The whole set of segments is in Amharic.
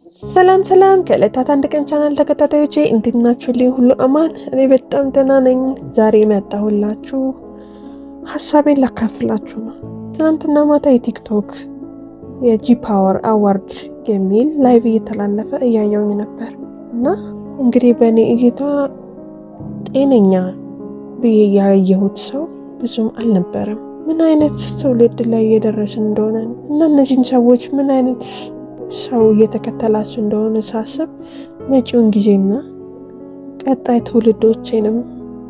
ሰላም ሰላም ከዕለታት አንድ ቀን ቻናል ተከታታዮቼ እንዴት ናችሁልኝ? ሁሉ አማን? እኔ በጣም ደህና ነኝ። ዛሬ መጣሁላችሁ ሀሳቤን ላካፍላችሁ ነው። ትናንትና ማታ የቲክቶክ የጂ ፓወር አዋርድ የሚል ላይቭ እየተላለፈ እያየውኝ ነበር እና እንግዲህ በእኔ እይታ ጤነኛ ብዬ ያየሁት ሰው ብዙም አልነበረም። ምን አይነት ትውልድ ላይ እየደረስን እንደሆነ እና እነዚህን ሰዎች ምን አይነት ሰው እየተከተላቸው እንደሆነ ሳስብ መጪውን ጊዜና ቀጣይ ትውልዶቼንም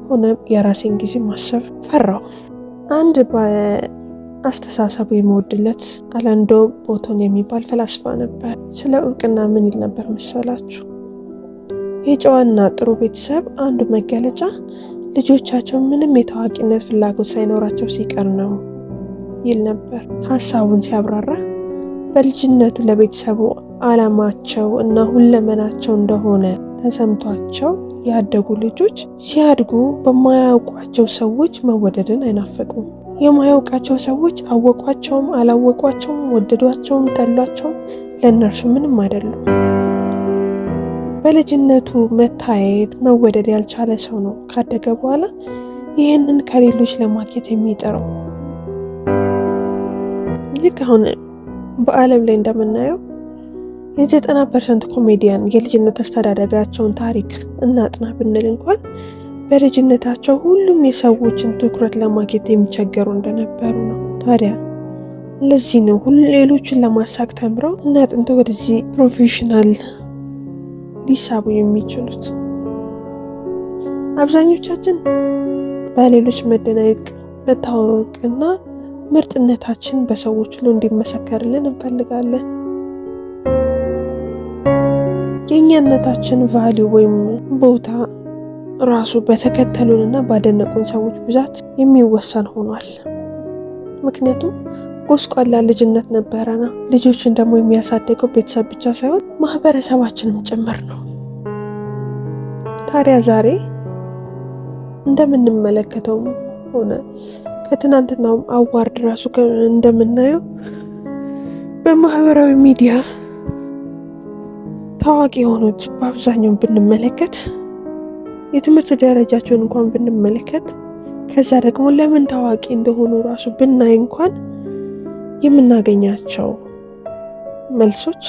ሆነ የራሴን ጊዜ ማሰብ ፈራሁ። አንድ በአስተሳሰቡ የምወድለት አላንዶ ቦቶን የሚባል ፈላስፋ ነበር። ስለ እውቅና ምን ይል ነበር መሰላችሁ? የጨዋና ጥሩ ቤተሰብ አንዱ መገለጫ ልጆቻቸው ምንም የታዋቂነት ፍላጎት ሳይኖራቸው ሲቀር ነው ይል ነበር። ሀሳቡን ሲያብራራ በልጅነቱ ለቤተሰቡ ዓላማቸው እና ሁለመናቸው እንደሆነ ተሰምቷቸው ያደጉ ልጆች ሲያድጉ በማያውቋቸው ሰዎች መወደድን አይናፈቁም። የማያውቃቸው ሰዎች አወቋቸውም አላወቋቸውም፣ ወደዷቸውም ጠሏቸውም ለእነርሱ ምንም አይደሉም። በልጅነቱ መታየት መወደድ ያልቻለ ሰው ነው ካደገ በኋላ ይህንን ከሌሎች ለማግኘት የሚጠራው። ልክ አሁን በዓለም ላይ እንደምናየው የ90% ኮሜዲያን የልጅነት አስተዳደጋቸውን ታሪክ እናጥና ብንል እንኳን በልጅነታቸው ሁሉም የሰዎችን ትኩረት ለማግኘት የሚቸገሩ እንደነበሩ ነው። ታዲያ ለዚህ ነው ሌሎችን ለማሳቅ ተምረው እና አጥንተው ወደዚህ ፕሮፌሽናል ሊሳቡ የሚችሉት። አብዛኞቻችን በሌሎች መደነቅ፣ መታወቅና ምርጥነታችን በሰዎች ሁሉ እንዲመሰከርልን እንፈልጋለን። የእኛነታችን ቫልዩ ወይም ቦታ ራሱ በተከተሉንና ባደነቁን ሰዎች ብዛት የሚወሰን ሆኗል። ምክንያቱም ጎስቋላ ልጅነት ነበረና ልጆችን ደግሞ የሚያሳድገው ቤተሰብ ብቻ ሳይሆን ማህበረሰባችንም ጭምር ነው። ታዲያ ዛሬ እንደምንመለከተው ሆነ ከትናንትናው አዋርድ ራሱ እንደምናየው በማህበራዊ ሚዲያ ታዋቂ የሆኑት በአብዛኛው ብንመለከት የትምህርት ደረጃቸውን እንኳን ብንመለከት ከዛ ደግሞ ለምን ታዋቂ እንደሆኑ ራሱ ብናይ እንኳን የምናገኛቸው መልሶች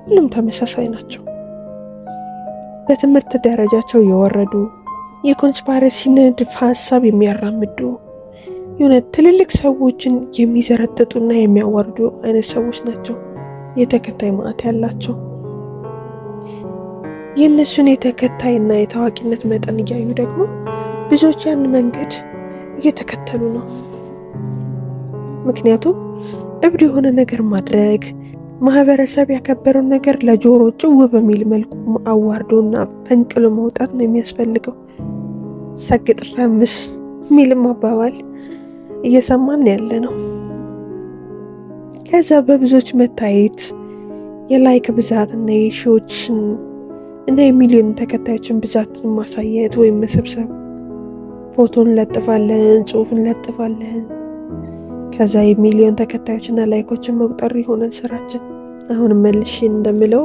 ሁሉም ተመሳሳይ ናቸው። በትምህርት ደረጃቸው የወረዱ የኮንስፓይረሲ ንድፍ ሀሳብ የሚያራምዱ የሆነ ትልልቅ ሰዎችን የሚዘረጥጡና የሚያዋርዱ አይነት ሰዎች ናቸው የተከታይ ማዕት ያላቸው። የእነሱን የተከታይና የታዋቂነት መጠን እያዩ ደግሞ ብዙዎች ያን መንገድ እየተከተሉ ነው። ምክንያቱም እብድ የሆነ ነገር ማድረግ፣ ማህበረሰብ ያከበረውን ነገር ለጆሮ ጭው በሚል መልኩ አዋርዶና ፈንቅሎ መውጣት ነው የሚያስፈልገው። ሰግጥ ፈምስ የሚልም አባባል እየሰማን ያለ ነው። ከዛ በብዙዎች መታየት የላይክ ብዛት እና የሺዎችን እና የሚሊዮን ተከታዮችን ብዛት ማሳየት ወይም መሰብሰብ፣ ፎቶን ለጥፋለን፣ ጽሁፍን ለጥፋለን። ከዛ የሚሊዮን ተከታዮችና ላይኮችን መቁጠር ይሆናል ስራችን። አሁን መልሼ እንደምለው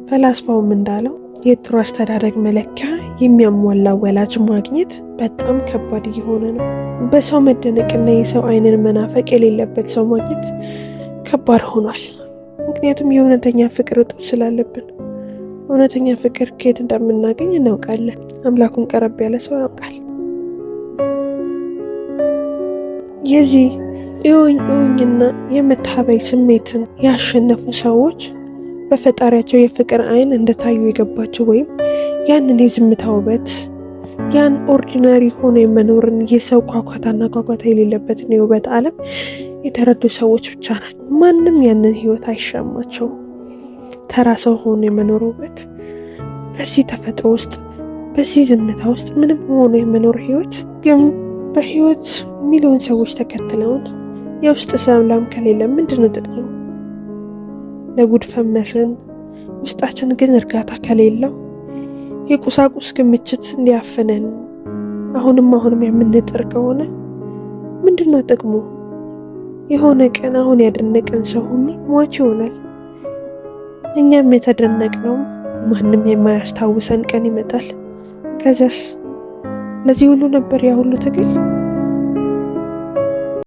ፈላስፋውም እንዳለው የጥሩ አስተዳደግ መለኪያ የሚያሟላ ወላጅ ማግኘት በጣም ከባድ እየሆነ ነው። በሰው መደነቅና የሰው ዓይንን መናፈቅ የሌለበት ሰው ማግኘት ከባድ ሆኗል። ምክንያቱም የእውነተኛ ፍቅር እጦት ስላለብን። እውነተኛ ፍቅር ከየት እንደምናገኝ እናውቃለን። አምላኩን ቀረብ ያለ ሰው ያውቃል። የዚህ እውኝና የመታበይ ስሜትን ያሸነፉ ሰዎች በፈጣሪያቸው የፍቅር ዓይን እንደታዩ የገባቸው ወይም ያንን የዝምታ ውበት ያን ኦርዲናሪ ሆኖ የመኖርን የሰው ኳኳታና ኳኳታ የሌለበትን የውበት ዓለም የተረዱ ሰዎች ብቻ ናቸው። ማንም ያንን ህይወት አይሻማቸውም። ተራ ሰው ሆኖ የመኖር ውበት በዚህ ተፈጥሮ ውስጥ በዚህ ዝምታ ውስጥ ምንም ሆኖ የመኖር ህይወት ግን በህይወት ሚሊዮን ሰዎች ተከትለውን የውስጥ ሰላም ከሌለ ምንድነው ጥቅሙ? ለጉድ ፈመስን ውስጣችን ግን እርጋታ ከሌለው የቁሳቁስ ክምችት እንዲያፈነን አሁንም የምንጥር ከሆነ ምንድነው ጥቅሙ? የሆነ ቀን አሁን ያደነቀን ሰው ሁሉ ሟች ይሆናል። እኛም የተደነቅነው ማንም የማያስታውሰን ቀን ይመጣል። ከዛስ ለዚህ ሁሉ ነበር ያ ሁሉ ትግል?